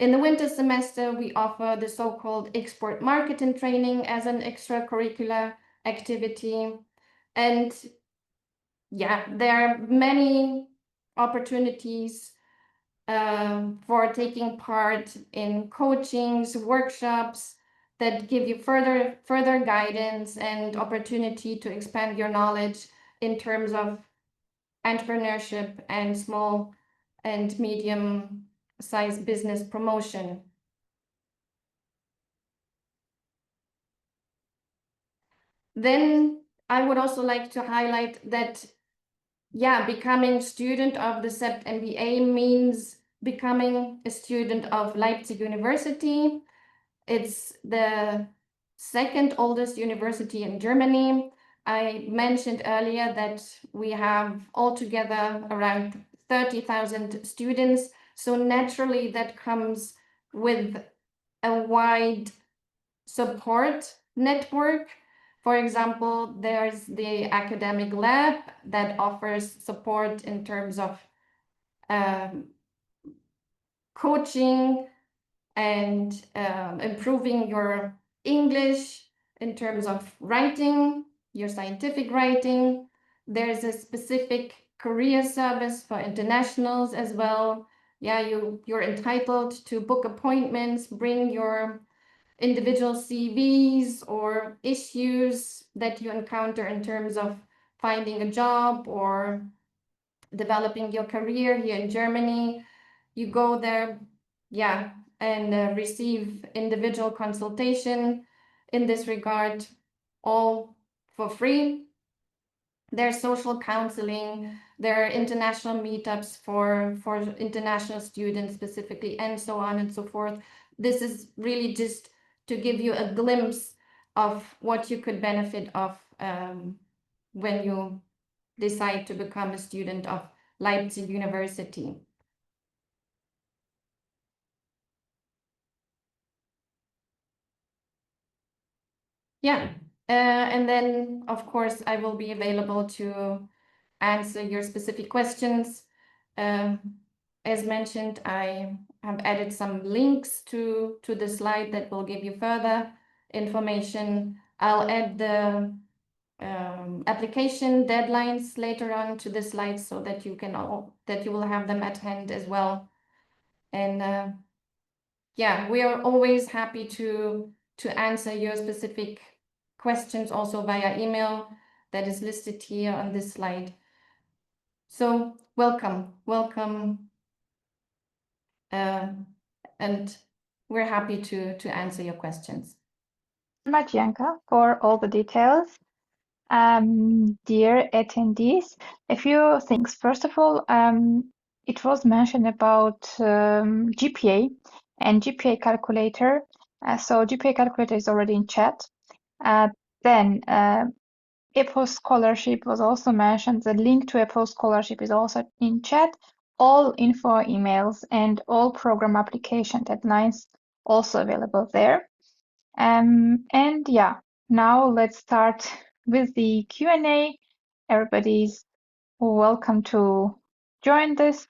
In the winter semester, we offer the so-called export marketing training as an extracurricular activity. And there are many opportunities for taking part in coachings, workshops that give you further guidance and opportunity to expand your knowledge in terms of entrepreneurship and small and medium-sized business promotion. Then I would also like to highlight that becoming student of the 𝘱𝑒𝑝T MBA means becoming a student of Leipzig University. It's the second oldest university in Germany. I mentioned earlier that we have altogether around 30,000 students. So naturally that comes with a wide support network. For example, there's the academic lab that offers support in terms of coaching and improving your English in terms of writing, your scientific writing. There's a specific career service for internationals as well. You're entitled to book appointments, bring your individual CVs or issues that you encounter in terms of finding a job or developing your career here in Germany. You go there, and receive individual consultation in this regard, all for free. There's social counseling, there are international meetups for international students specifically, and so on and so forth. This is really just to give you a glimpse of what you could benefit of when you decide to become a student of Leipzig University. And then, of course, I will be available to answer your specific questions. As mentioned, I have added some links to the slide that will give you further information. I'll add the application deadlines later on to the slides so that you will have them at hand as well. And we are always happy to answer your specific questions also via email that is listed here on this slide. So welcome, and we're happy to answer your questions. Thank you, Janka, for all the details. Dear attendees, a few things. First of all, it was mentioned about GPA and GPA calculator. So GPA calculator is already in chat. Then EPO scholarship was also mentioned. The link to EPO scholarship is also in chat. All info emails and all program application deadlines also available there. And now let's start with the Q&A. Everybody's welcome to join this.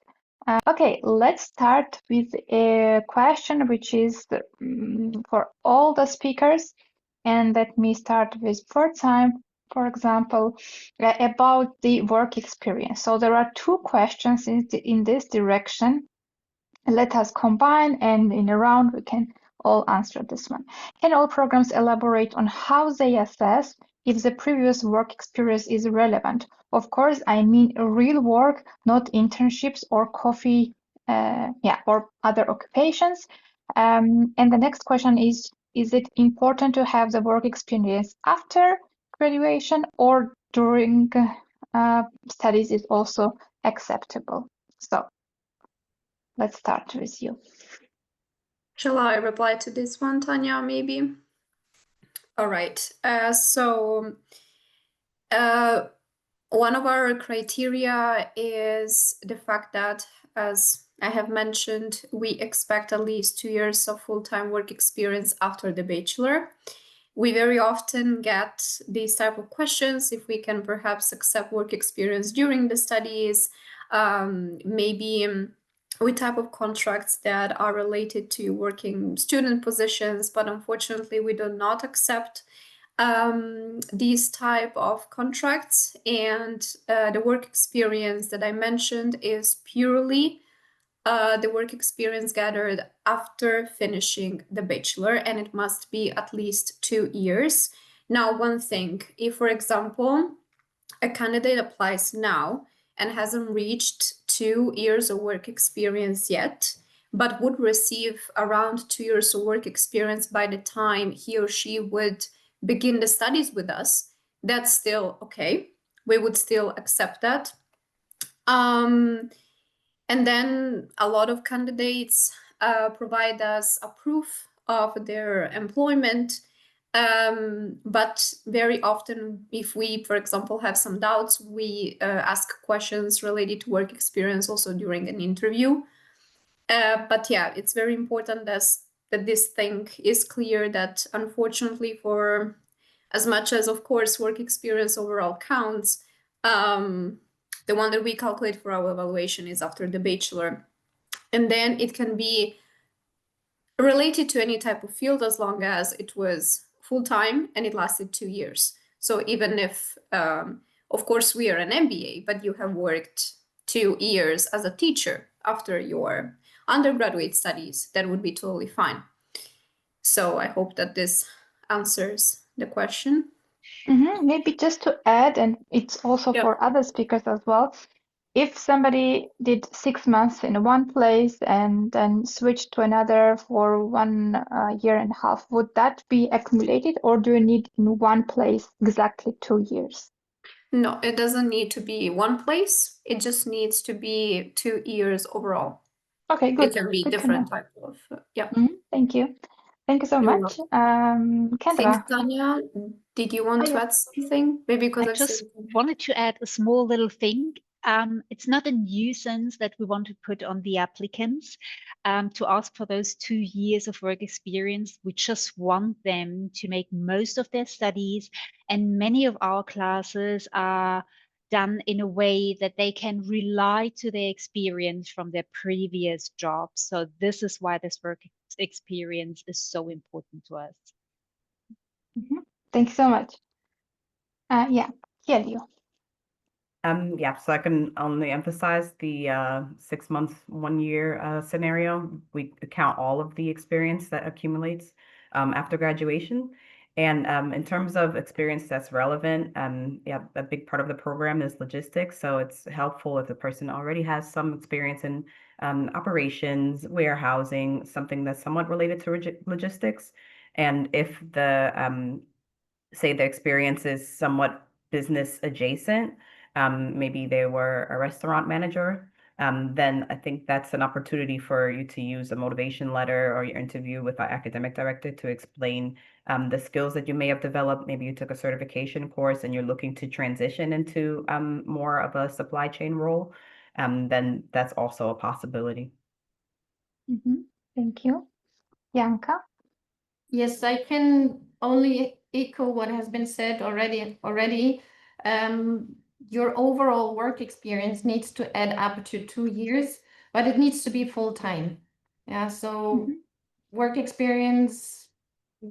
Okay, let's start with a question which is for all the speakers. And let me start with Pforzheim, for example, about the work experience. So there are two questions in this direction. Let us combine, and in a round we can all answer this one. Can all programs elaborate on how they assess if the previous work experience is relevant? Of course, I mean real work, not internships or coffee, or other occupations. And the next question is it important to have the work experience after graduation or during studies is also acceptable. So let's start with you. Shall I reply to this one, Tanya, maybe? All right. One of our criteria is the fact that, as I have mentioned, we expect at least 2 years of full-time work experience after the bachelor. We very often get these type of questions, if we can perhaps accept work experience during the studies, maybe with type of contracts that are related to working student positions, but unfortunately we do not accept these type of contracts, and the work experience that I mentioned is purely the work experience gathered after finishing the bachelor, and it must be at least 2 years. Now, one thing, if, for example, a candidate applies now and hasn't reached 2 years of work experience yet, but would receive around 2 years of work experience by the time he or she would begin the studies with us, that's still okay. We would still accept that. And then a lot of candidates provide us a proof of their employment. But very often, if we, for example, have some doubts, we ask questions related to work experience also during an interview. But yeah, it's very important that this thing is clear, that unfortunately, for as much as, of course, work experience overall counts, the one that we calculate for our evaluation is after the bachelor. And then it can be related to any type of field as long as it was full-time and it lasted 2 years. So even if, of course, we are an MBA, but you have worked 2 years as a teacher after your undergraduate studies, that would be totally fine. So I hope that this answers the question. Maybe just to add, and it's also for other speakers as well, if somebody did 6 months in one place and then switched to another for 1.5 years, would that be accumulated, or do you need in one place exactly 2 years? No, it doesn't need to be one place. It just needs to be 2 years overall. Okay, good. It can be different type of, Thank you. Thank you so much. Kendra. Thanks, Tanya. Did you want to add something? Maybe because I just wanted to add a small little thing. It's not a nuisance that we want to put on the applicants to ask for those 2 years of work experience. We just want them to make most of their studies, and many of our classes are done in a way that they can rely to their experience from their previous jobs. So this is why this work experience is so important to us. Thank you so much. �έλλιο. So I can only emphasize the 6 months, 1 year scenario. We count all of the experience that accumulates after graduation. And in terms of experience that's relevant, a big part of the program is logistics. So it's helpful if the person already has some experience in operations, warehousing, something that's somewhat related to logistics. And if the, say the experience is somewhat business adjacent, maybe they were a restaurant manager, then I think that's an opportunity for you to use a motivation letter or your interview with our academic director to explain the skills that you may have developed. Maybe you took a certification course and you're looking to transition into more of a supply chain role, then that's also a possibility. Thank you. Janka? Yes, I can only echo what has been said already. Your overall work experience needs to add up to 2 years, but it needs to be full-time. So work experience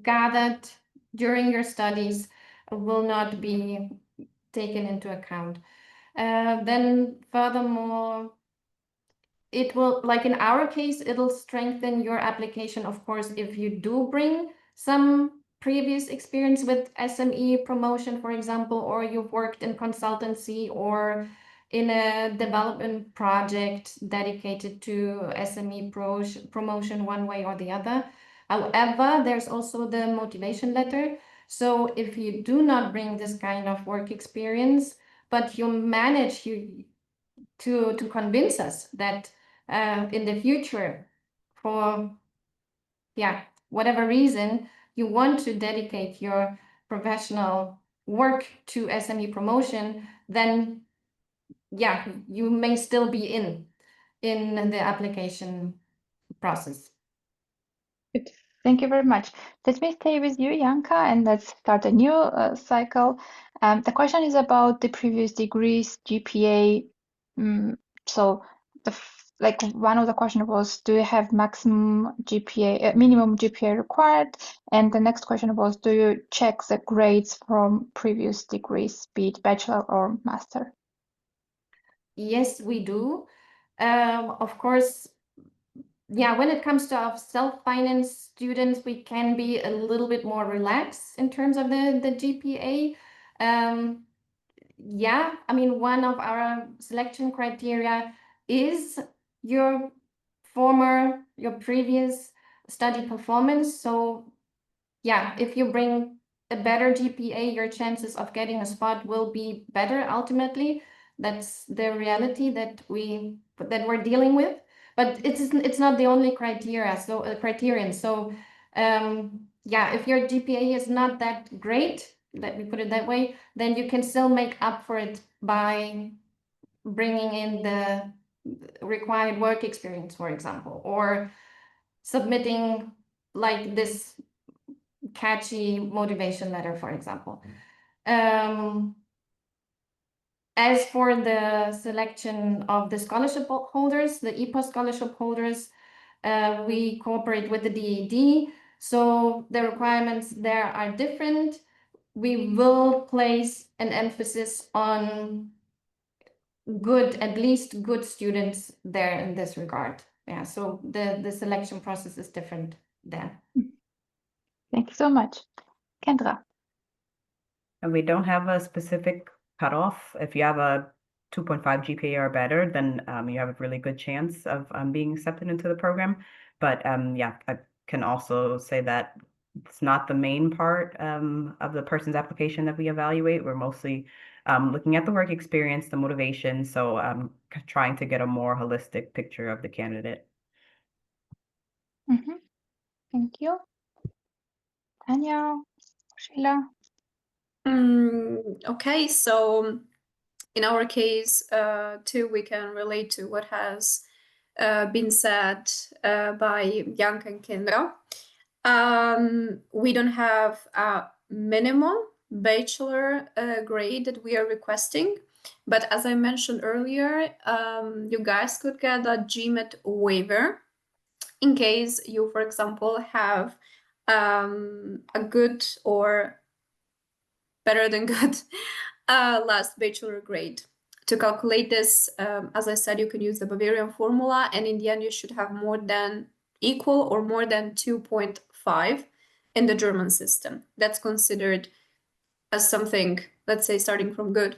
gathered during your studies will not be taken into account. Then furthermore, it will, like in our case, it'll strengthen your application, of course, if you do bring some previous experience with SME promotion, for example, or you've worked in consultancy or in a development project dedicated to SME promotion one way or the other. However, there's also the motivation letter. So if you do not bring this kind of work experience, but you manage to convince us that in the future, for whatever reason, you want to dedicate your professional work to SME promotion, then you may still be in the application process. Good. Thank you very much. Let me stay with you, Janka, and let's start a new cycle. The question is about the previous degrees, GPA. So, one of the question was, do you have maximum GPA, minimum GPA required? And the next question was, do you check the grades from previous degrees, be it bachelor or master? Yes, we do. Of course, when it comes to self-finance students, we can be a little bit more relaxed in terms of the GPA. I mean, one of our selection criteria is your previous study performance. So if you bring a better GPA, your chances of getting a spot will be better ultimately. That's the reality that we're dealing with. But it's not the only criterion. So if your GPA is not that great, let me put it that way, then you can still make up for it by bringing in the required work experience, for example, or submitting like this catchy motivation letter, for example. As for the selection of the scholarship holders, the EPOS scholarship holders, we cooperate with the DED, so the requirements there are different. We will place an emphasis on at least good students there in this regard. So the selection process is different there. Thank you so much. Kendra. And we don't have a specific cutoff. If you have a 2.5 GPA or better, then you have a really good chance of being accepted into the program. But I can also say that it's not the main part of the person's application that we evaluate. We're mostly looking at the work experience, the motivation, so trying to get a more holistic picture of the candidate. Thank you. Tanya, Sheila. Okay, so in our case, too, we can relate to what has been said by Janka and Kendra. We don't have a minimum bachelor grade that we are requesting, but as I mentioned earlier, you guys could get a GMAT waiver in case you, for example, have a good or better than good last bachelor grade. To calculate this, as I said, you can use the Bavarian formula, and in the end, you should have more than equal or more than 2.5 in the German system. That's considered as something, let's say, starting from good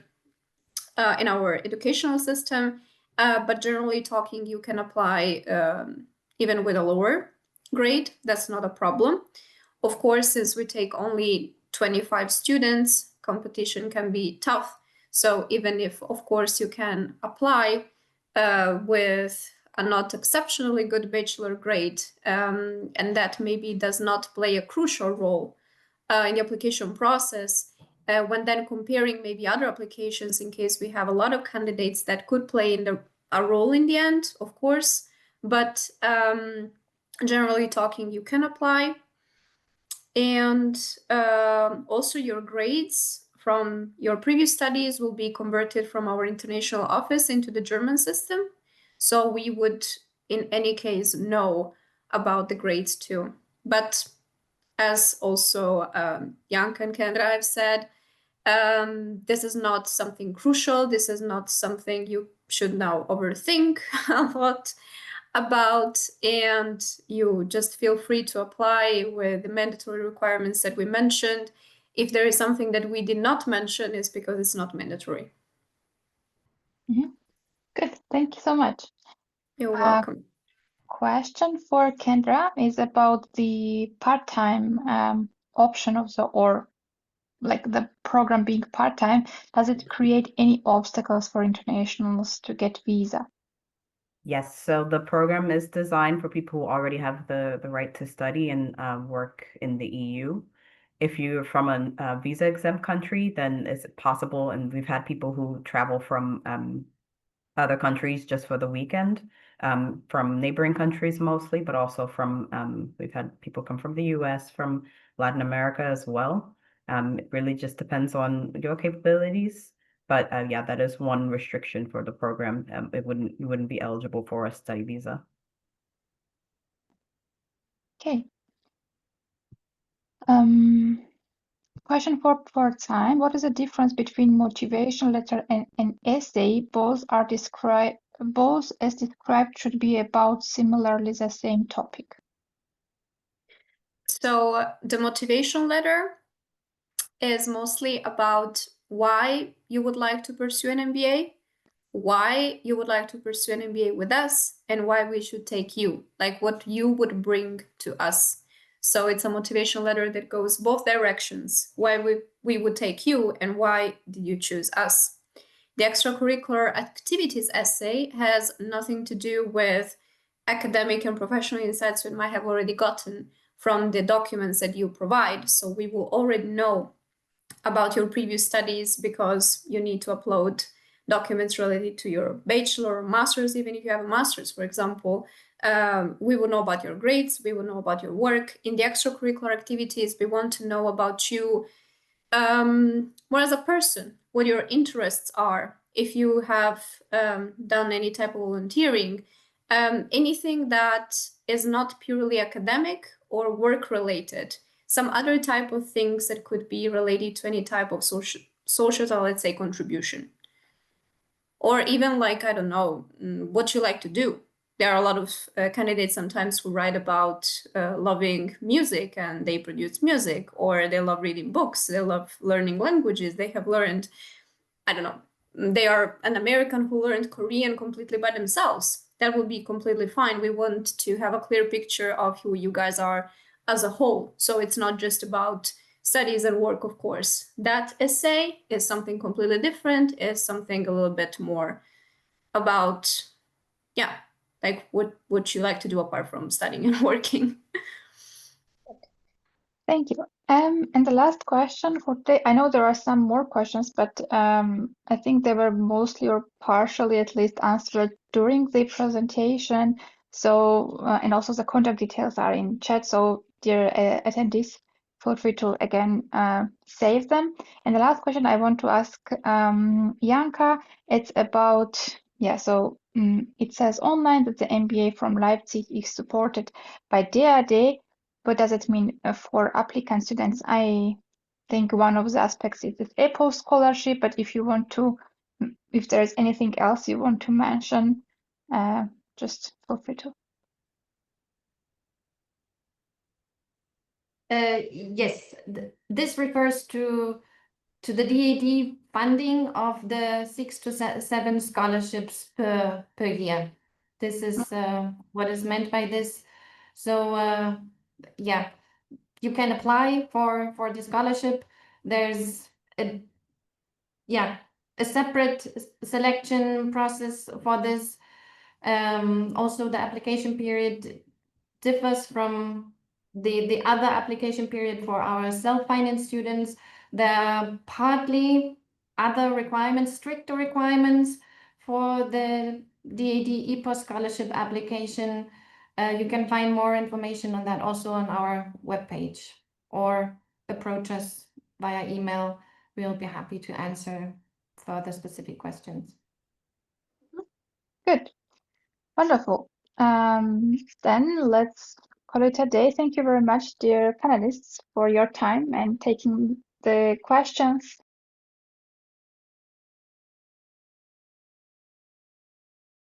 in our educational system. But generally talking, you can apply even with a lower grade. That's not a problem. Of course, since we take only 25 students, competition can be tough. So even if, of course, you can apply with a not exceptionally good bachelor grade, and that maybe does not play a crucial role in the application process, when then comparing maybe other applications, in case we have a lot of candidates that could play in a role in the end, of course, but generally talking, you can apply. And also your grades from your previous studies will be converted from our international office into the German system. So we would, in any case, know about the grades too. But as also Janka and Kendra have said, this is not something crucial. This is not something you should now overthink a lot about, and you just feel free to apply with the mandatory requirements that we mentioned. If there is something that we did not mention, it's because it's not mandatory. Good, thank you so much. You're welcome. Question for Kendra is about the part-time option of the OR. like the program being part-time, does it create any obstacles for internationals to get visa? Yes, so the program is designed for people who already have the right to study and work in the EU. If you're from a visa-exempt country, then it's possible, and we've had people who travel from other countries just for the weekend, from neighboring countries mostly, but also from, we've had people come from the US, from Latin America as well. It really just depends on your capabilities. But yeah, that is one restriction for the program. You wouldn't be eligible for a study visa. Okay. Question for Pforzheim. What is the difference between motivation letter and an essay? Both as described should be about similarly the same topic. So the motivation letter is mostly about why you would like to pursue an MBA, why you would like to pursue an MBA with us, and why we should take you, like what you would bring to us. So it's a motivation letter that goes both directions, why we would take you and why did you choose us. The extracurricular activities essay has nothing to do with academic and professional insights we might have already gotten from the documents that you provide. So we will already know about your previous studies because you need to upload documents related to your bachelor or master's, even if you have a master's, for example. We will know about your grades, we will know about your work. In the extracurricular activities, we want to know about you more as a person, what your interests are, if you have done any type of volunteering, anything that is not purely academic or work-related, some other type of things that could be related to any type of social, let's say, contribution. Or even like, I don't know, what you like to do. There are a lot of candidates sometimes who write about loving music and they produce music, or they love reading books, they love learning languages, they have learned, I don't know, they are an American who learned Korean completely by themselves. That would be completely fine. We want to have a clear picture of who you guys are as a whole. So it's not just about studies and work, of course. That essay is something completely different, is something a little bit more about, yeah, like what would you like to do apart from studying and working? Thank you. And the last question for today, I know there are some more questions, but I think they were mostly or partially at least answered during the presentation. So, and also the contact details are in chat. So dear attendees, feel free to again save them. And the last question I want to ask Janka, it's about, yeah, so it says online that the MBA from Leipzig is supported by 𝘗𝘬𝘳𝘵. What does it mean for applicant students? I think one of the aspects is this EPO scholarship, but if you want to, if there's anything else you want to mention, just feel free to. Yes, this refers to the DAD funding of the 6 to 7 scholarships per year. This is what is meant by this. So yeah, you can apply for the scholarship. There's a separate selection process for this. Also, the application period differs from the other application period for our self-finance students. There are partly other requirements, stricter requirements for the DAD EPO scholarship application. You can find more information on that also on our webpage, or approach us via email. We'll be happy to answer further specific questions. Good, wonderful. Then let's call it a day. Thank you very much, dear panelists, for your time and taking the questions